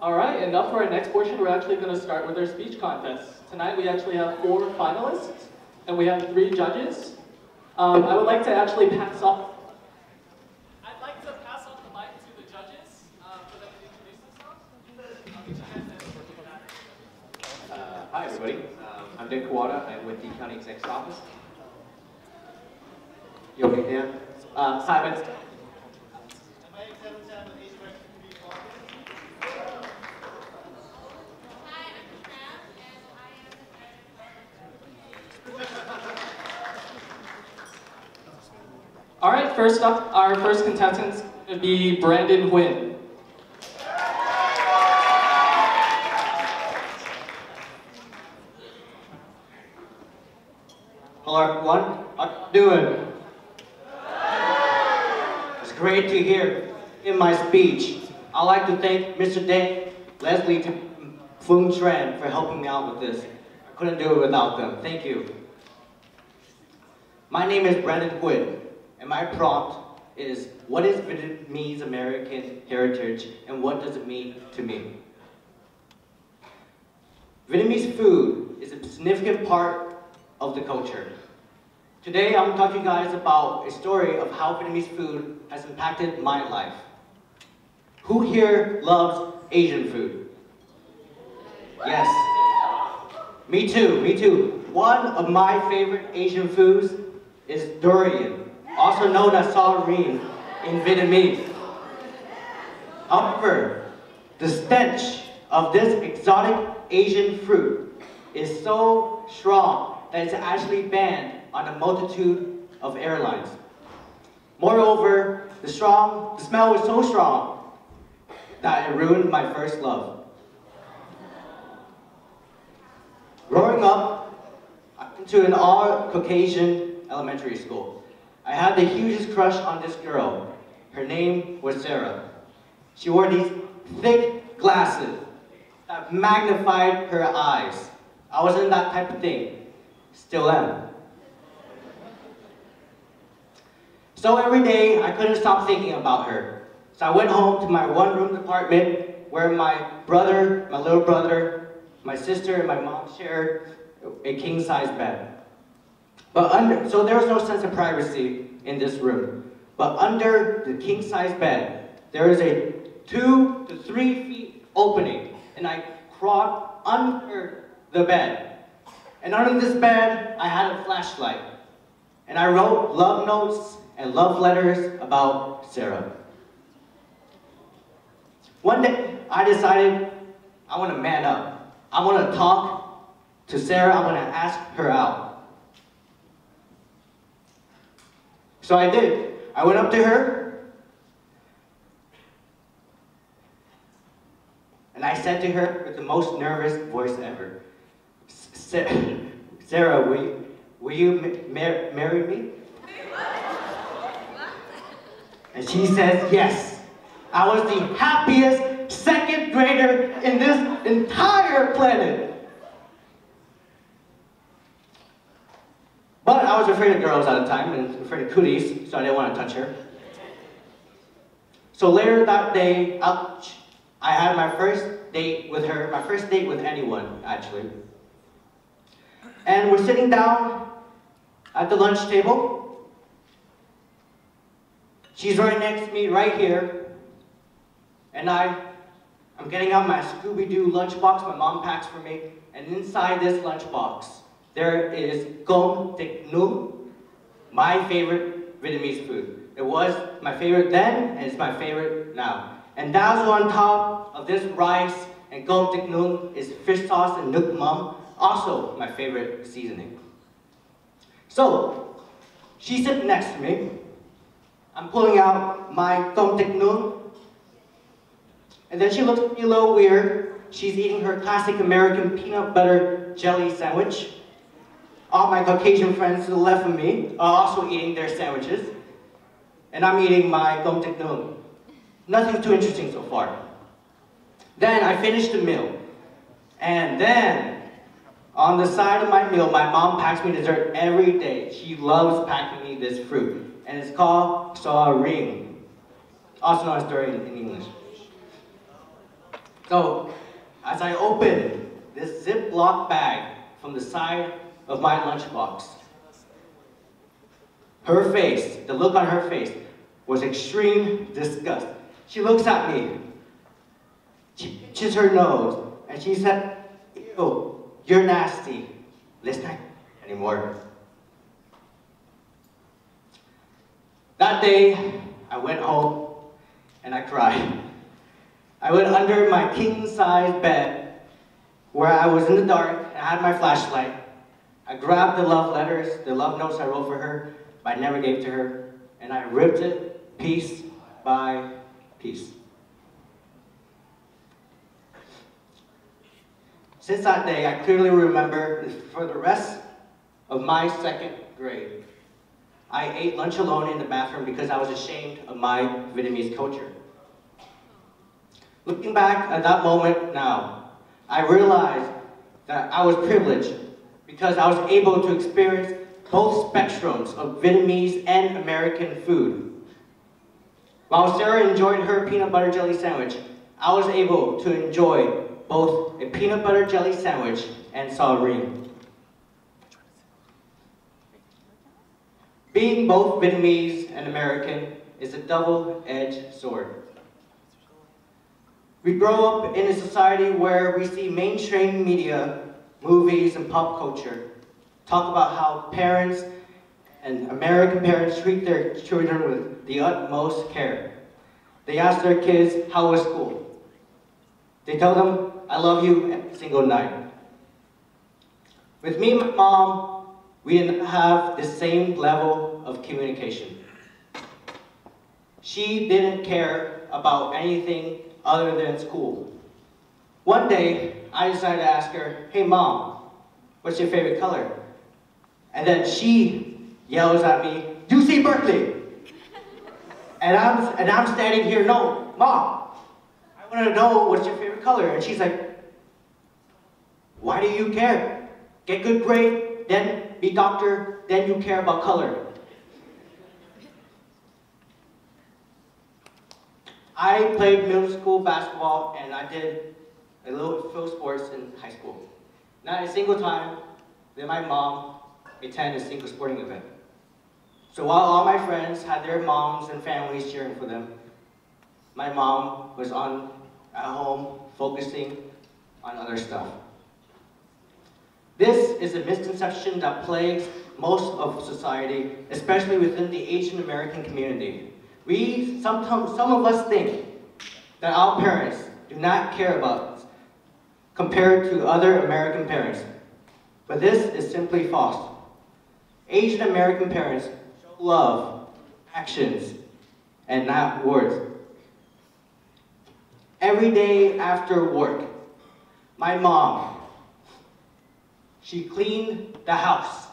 All right, and up for our next portion, we're actually going to start with our speech contest. Tonight we actually have 4 finalists, and we have 3 judges. I would like to actually pass off. I'd like to pass off the mic to the judges for them to introduce themselves. Hi everybody, I'm Nick Kawada. I'm with the County Exec's Office. You okay, Dan? Simon. All right, first up, our first contestant is going to be Brandon Huynh. Hello everyone, how you doing? It's great to hear in my speech. I'd like to thank Mr. Deng, Leslie, and Phuong Tran for helping me out with this. I couldn't do it without them. Thank you. My name is Brandon Huynh, and my prompt is, what is Vietnamese American heritage and what does it mean to me? Vietnamese food is a significant part of the culture. Today I'm talking to you guys about a story of how Vietnamese food has impacted my life. Who here loves Asian food? Yes. Me too, me too. One of my favorite Asian foods is durian, also known as saurine in Vietnamese. However, the stench of this exotic Asian fruit is so strong that it's actually banned on a multitude of airlines. Moreover, the smell was so strong that it ruined my first love. Growing up, I went to an all-Caucasian elementary school. I had the hugest crush on this girl. Her name was Sarah. She wore these thick glasses that magnified her eyes. I wasn't that type of thing. Still am. So every day, I couldn't stop thinking about her. So I went home to my one-room apartment where my brother, my little brother, my sister, and my mom shared a king-size bed. So there was no sense of privacy in this room. But under the king-size bed, there is a 2 to 3 feet opening, and I crawled under the bed. And under this bed, I had a flashlight. And I wrote love notes and love letters about Sarah. One day, I decided I want to man up. I want to talk to Sarah. I want to ask her out. So I did. I went up to her, and I said to her with the most nervous voice ever, Sarah, will you marry me? And she says yes. I was the happiest second grader in this entire planet. But I was afraid of girls at the time and afraid of cooties, so I didn't want to touch her. So later that day, I had my first date with her, my first date with anyone, actually. And we're sitting down at the lunch table. She's right next to me, right here. And I'm getting out my Scooby-Doo lunchbox my mom packs for me. And inside this lunchbox, there is cơm thịt nướng, my favorite Vietnamese food. It was my favorite then, and it's my favorite now. And dazzle on top of this rice and cơm thịt nướng is fish sauce and nước mắm, also my favorite seasoning. So, she's sitting next to me. I'm pulling out my cơm thịt nướng. And then she looks at me a little weird. She's eating her classic American peanut butter jelly sandwich. All my Caucasian friends to the left of me are also eating their sandwiches. And I'm eating my cơm thịt nướng. Nothing too interesting so far. Then I finished the meal. And then, on the side of my meal, my mom packs me dessert every day. She loves packing me this fruit. And it's called saurine, also known as durian in English. So, as I opened this Ziploc bag from the side of my lunchbox, her face, the look on her face, was extreme disgust. She looks at me, she pinches her nose, and she said, "Ew, you're nasty. Let's not anymore." That day, I went home and I cried. I went under my king-size bed where I was in the dark and I had my flashlight. I grabbed the love letters, the love notes I wrote for her, but I never gave to her, and I ripped it piece by piece. Since that day, I clearly remember for the rest of my second grade, I ate lunch alone in the bathroom because I was ashamed of my Vietnamese culture. Looking back at that moment now, I realized that I was privileged because I was able to experience both spectrums of Vietnamese and American food. While Sarah enjoyed her peanut butter jelly sandwich, I was able to enjoy both a peanut butter jelly sandwich and salary. Being both Vietnamese and American is a double-edged sword. We grow up in a society where we see mainstream media, movies, and pop culture talk about how parents and American parents treat their children with the utmost care. They ask their kids, "How was school?" They tell them, "I love you," every single night. With me and my mom, we didn't have the same level of communication. She didn't care about anything other than school. One day, I decided to ask her, "Hey Mom, what's your favorite color?" And then she yells at me, "UC Berkeley!" And I'm standing here, "No, Mom, I want to know what's your favorite color." And she's like, "Why do you care? Get good grade, then be doctor, then you care about color." I played middle school basketball and I did a little field sports in high school. Not a single time did my mom attend a single sporting event. So while all my friends had their moms and families cheering for them, my mom was at home focusing on other stuff. This is a misconception that plagues most of society, especially within the Asian American community. Some of us think that our parents do not care about us compared to other American parents. But this is simply false. Asian American parents show love, actions, and not words. Every day after work, my mom, she cleaned the house.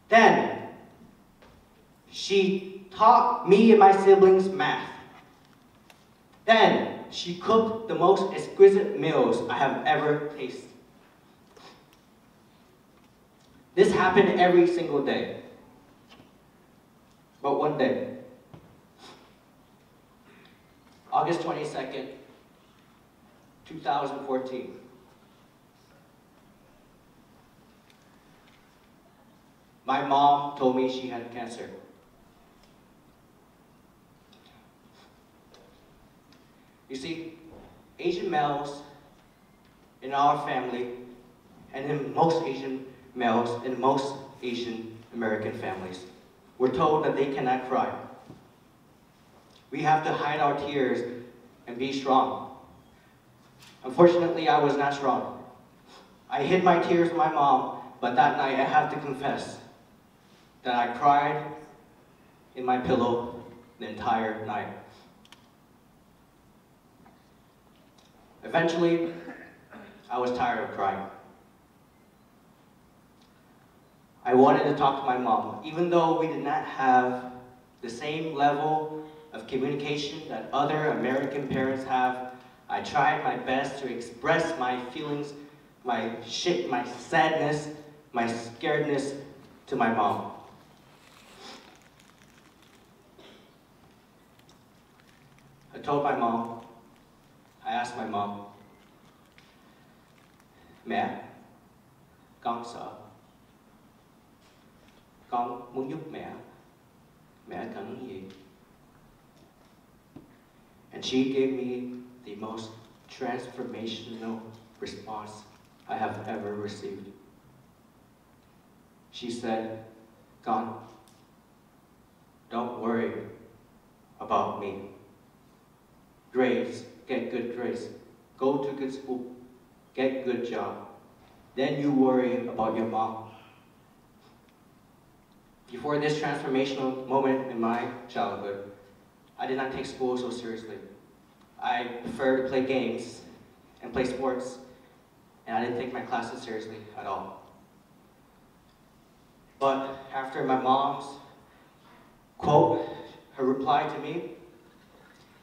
Then, she taught me and my siblings math. Then, she cooked the most exquisite meals I have ever tasted. This happened every single day. But one day, August 22nd, 2014, my mom told me she had cancer. You see, Asian males in our family, and in most Asian males in most Asian American families, were told that they cannot cry. We have to hide our tears and be strong. Unfortunately, I was not strong. I hid my tears with my mom, but that night I have to confess that I cried in my pillow the entire night. Eventually, I was tired of crying. I wanted to talk to my mom, even though we did not have the same level of communication that other American parents have. I tried my best to express my feelings, my sadness, my scaredness to my mom. I told my mom, I asked my mom, Mẹ, con sợ. Con muốn giúp mẹ. Mẹ cần gì? And she gave me the most transformational response I have ever received. She said, "Con, don't worry about me. Grades, get good grades. Go to good school, get good job. Then you worry about your mom." Before this transformational moment in my childhood, I did not take school so seriously. I preferred to play games and play sports, and I didn't take my classes seriously at all. But after my mom's quote, her reply to me,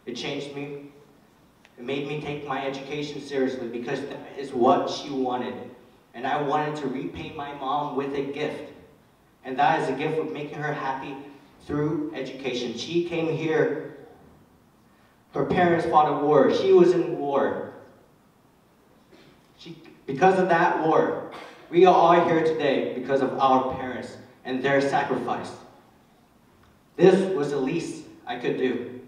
it changed me. It made me take my education seriously because that is what she wanted. And I wanted to repay my mom with a gift. And that is a gift of making her happy through education. She came here. Her parents fought a war. She was in war. Because of that war, we are all here today because of our parents and their sacrifice. This was the least I could do.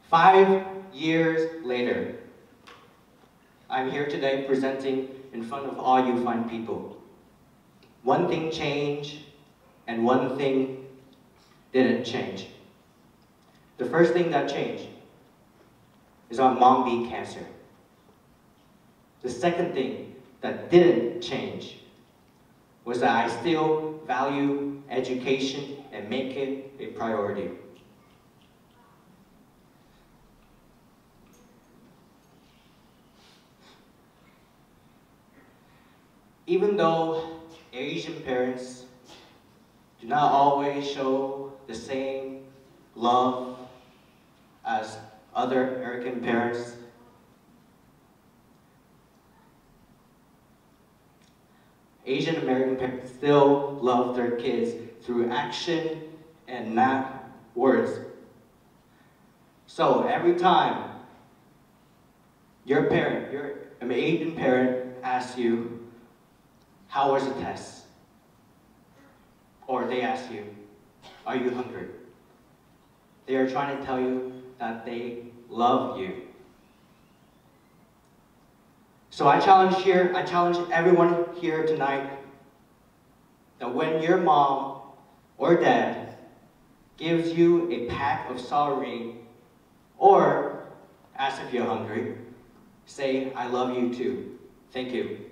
5 years later, I'm here today presenting in front of all you fine people. One thing changed, and one thing didn't change. The first thing that changed is our mom beat cancer. The second thing that didn't change was that I still value education and make it a priority. Even though Asian parents do not always show the same love as other American parents, Asian American parents still love their kids through action and not words. So every time an Asian parent asks you, "How was the test?" Or they ask you, "Are you hungry?" They are trying to tell you that they love you. So I challenge everyone here tonight that when your mom or dad gives you a pack of celery or asks if you're hungry, say, "I love you too." Thank you.